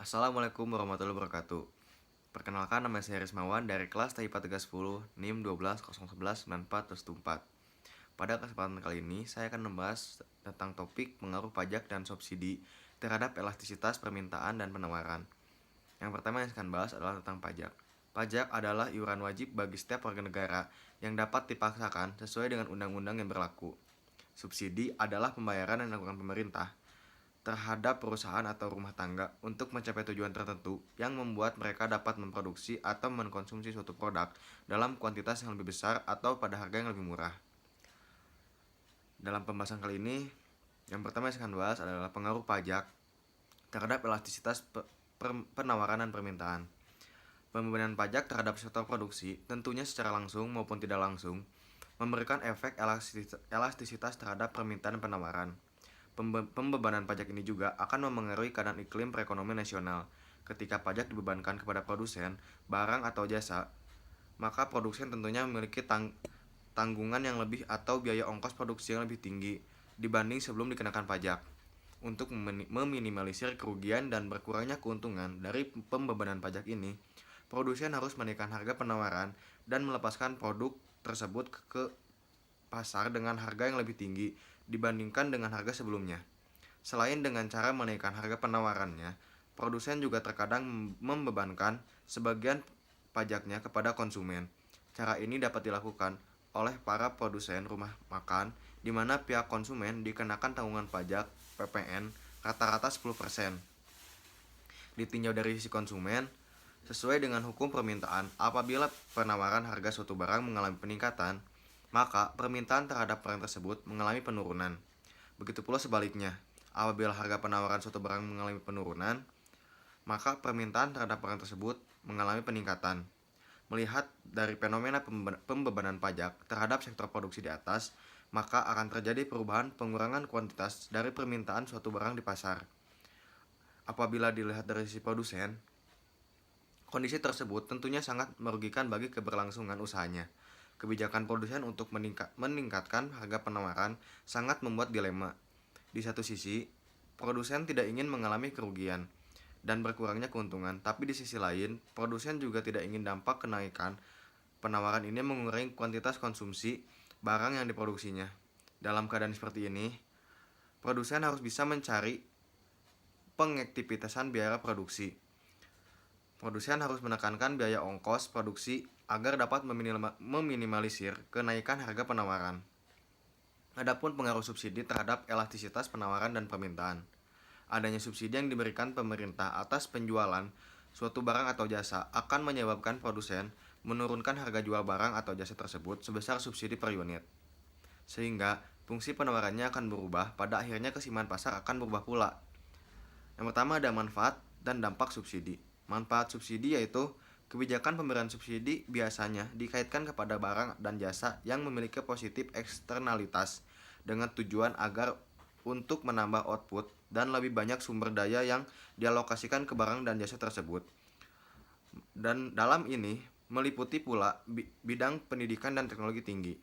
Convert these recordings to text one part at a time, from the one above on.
Assalamualaikum warahmatullahi wabarakatuh. Perkenalkan, nama saya Rismawan dari kelas TIPA 310 NIM 12 011 94 Pada kesempatan kali ini, saya akan membahas tentang topik pengaruh pajak dan subsidi terhadap elastisitas permintaan dan penawaran. Yang pertama yang saya akan bahas adalah tentang pajak. Pajak adalah iuran wajib bagi setiap warga negara yang dapat dipaksakan sesuai dengan undang-undang yang berlaku. Subsidi adalah pembayaran yang dilakukan pemerintah terhadap perusahaan atau rumah tangga untuk mencapai tujuan tertentu yang membuat mereka dapat memproduksi atau mengkonsumsi suatu produk dalam kuantitas yang lebih besar atau pada harga yang lebih murah. Dalam pembahasan kali ini, yang pertama yang saya akan bahas adalah pengaruh pajak terhadap elastisitas penawaran dan permintaan. Pembebanan pajak terhadap sektor produksi, tentunya secara langsung maupun tidak langsung, memberikan efek elastisitas terhadap permintaan dan penawaran. Pembebanan pajak ini juga akan memengaruhi keadaan iklim perekonomian nasional. Ketika pajak dibebankan kepada produsen, barang atau jasa, maka produsen tentunya memiliki tanggungan yang lebih atau biaya ongkos produksi yang lebih tinggi dibanding sebelum dikenakan pajak. Untuk meminimalisir kerugian dan berkurangnya keuntungan dari pembebanan pajak ini, produsen harus menaikkan harga penawaran dan melepaskan produk tersebut ke pasar dengan harga yang lebih tinggi dibandingkan dengan harga sebelumnya. Selain dengan cara menaikkan harga penawarannya, produsen juga terkadang membebankan sebagian pajaknya kepada konsumen. Cara ini dapat dilakukan oleh para produsen rumah makan, di mana pihak konsumen dikenakan tanggungan pajak PPN rata-rata 10%. Ditinjau dari sisi konsumen, sesuai dengan hukum permintaan, apabila penawaran harga suatu barang mengalami peningkatan, maka permintaan terhadap barang tersebut mengalami penurunan. Begitu pula sebaliknya, apabila harga penawaran suatu barang mengalami penurunan, maka permintaan terhadap barang tersebut mengalami peningkatan. Melihat dari fenomena pembebanan pajak terhadap sektor produksi di atas, maka akan terjadi perubahan pengurangan kuantitas dari permintaan suatu barang di pasar. Apabila dilihat dari sisi produsen, kondisi tersebut tentunya sangat merugikan bagi keberlangsungan usahanya. Kebijakan produsen untuk meningkatkan harga penawaran sangat membuat dilema. Di satu sisi, produsen tidak ingin mengalami kerugian dan berkurangnya keuntungan, tapi di sisi lain, produsen juga tidak ingin dampak kenaikan penawaran ini mengurangi kuantitas konsumsi barang yang diproduksinya. Dalam keadaan seperti ini, produsen harus bisa mencari pengefektifan biaya produksi. Produsen harus menekankan biaya ongkos produksi agar dapat meminimalisir kenaikan harga penawaran. Adapun pengaruh subsidi terhadap elastisitas penawaran dan permintaan. Adanya subsidi yang diberikan pemerintah atas penjualan suatu barang atau jasa akan menyebabkan produsen menurunkan harga jual barang atau jasa tersebut sebesar subsidi per unit. Sehingga fungsi penawarannya akan berubah, pada akhirnya keseimbangan pasar akan berubah pula. Yang pertama ada manfaat dan dampak subsidi. Manfaat subsidi yaitu kebijakan pemberian subsidi biasanya dikaitkan kepada barang dan jasa yang memiliki positif eksternalitas dengan tujuan agar untuk menambah output dan lebih banyak sumber daya yang dialokasikan ke barang dan jasa tersebut. Dan dalam ini meliputi pula bidang pendidikan dan teknologi tinggi.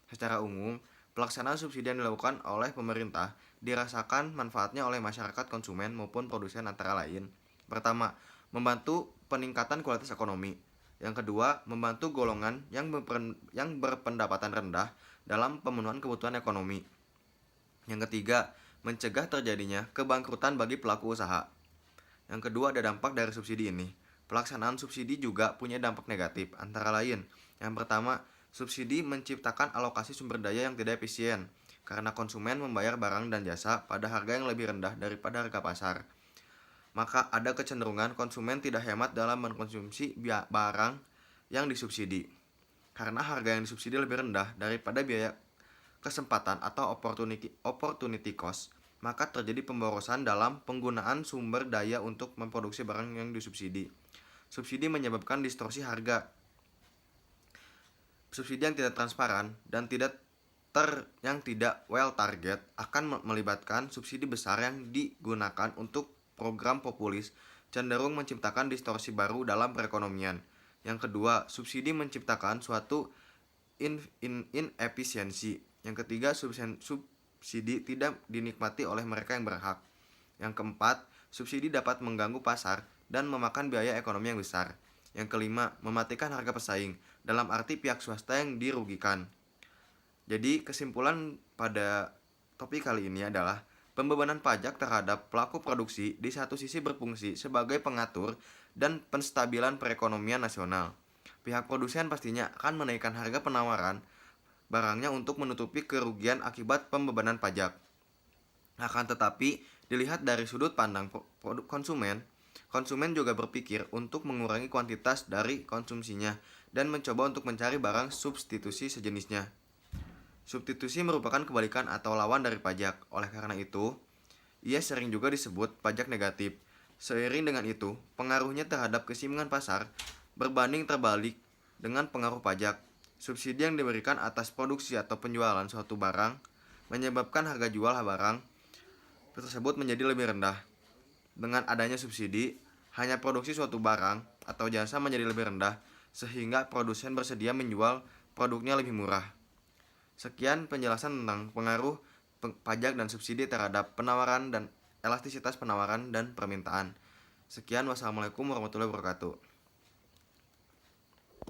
Secara umum, pelaksanaan subsidi yang dilakukan oleh pemerintah dirasakan manfaatnya oleh masyarakat konsumen maupun produsen antara lain. Pertama, membantu peningkatan kualitas ekonomi. Yang kedua, membantu golongan yang berpendapatan rendah dalam pemenuhan kebutuhan ekonomi. Yang ketiga, mencegah terjadinya kebangkrutan bagi pelaku usaha. Yang kedua, ada dampak dari subsidi ini. Pelaksanaan subsidi juga punya dampak negatif, antara lain. Yang pertama, subsidi menciptakan alokasi sumber daya yang tidak efisien, karena konsumen membayar barang dan jasa pada harga yang lebih rendah daripada harga pasar. Maka ada kecenderungan konsumen tidak hemat dalam mengkonsumsi barang yang disubsidi, karena harga yang disubsidi lebih rendah daripada biaya kesempatan atau opportunity cost, maka terjadi pemborosan dalam penggunaan sumber daya untuk memproduksi barang yang disubsidi. Subsidi menyebabkan distorsi harga. Subsidi yang tidak transparan dan yang tidak well target akan melibatkan subsidi besar yang digunakan untuk program populis, cenderung menciptakan distorsi baru dalam perekonomian. Yang kedua, subsidi menciptakan suatu inefisiensi. Yang ketiga, subsidi tidak dinikmati oleh mereka yang berhak. Yang keempat, subsidi dapat mengganggu pasar dan memakan biaya ekonomi yang besar. Yang kelima, mematikan harga pesaing, dalam arti pihak swasta yang dirugikan. Jadi kesimpulan pada topik kali ini adalah pembebanan pajak terhadap pelaku produksi di satu sisi berfungsi sebagai pengatur dan penstabilan perekonomian nasional. Pihak produsen pastinya akan menaikkan harga penawaran barangnya untuk menutupi kerugian akibat pembebanan pajak. Akan tetapi, dilihat dari sudut pandang produk konsumen juga berpikir untuk mengurangi kuantitas dari konsumsinya dan mencoba untuk mencari barang substitusi sejenisnya. Substitusi merupakan kebalikan atau lawan dari pajak. Oleh karena itu, ia sering juga disebut pajak negatif. Seiring dengan itu, pengaruhnya terhadap keseimbangan pasar berbanding terbalik dengan pengaruh pajak. Subsidi yang diberikan atas produksi atau penjualan suatu barang menyebabkan harga jual barang tersebut menjadi lebih rendah. Dengan adanya subsidi, hanya produksi suatu barang atau jasa menjadi lebih rendah, sehingga produsen bersedia menjual produknya lebih murah. Sekian penjelasan tentang pengaruh pajak dan subsidi terhadap penawaran dan elastisitas penawaran dan permintaan. Sekian, wassalamualaikum warahmatullahi wabarakatuh.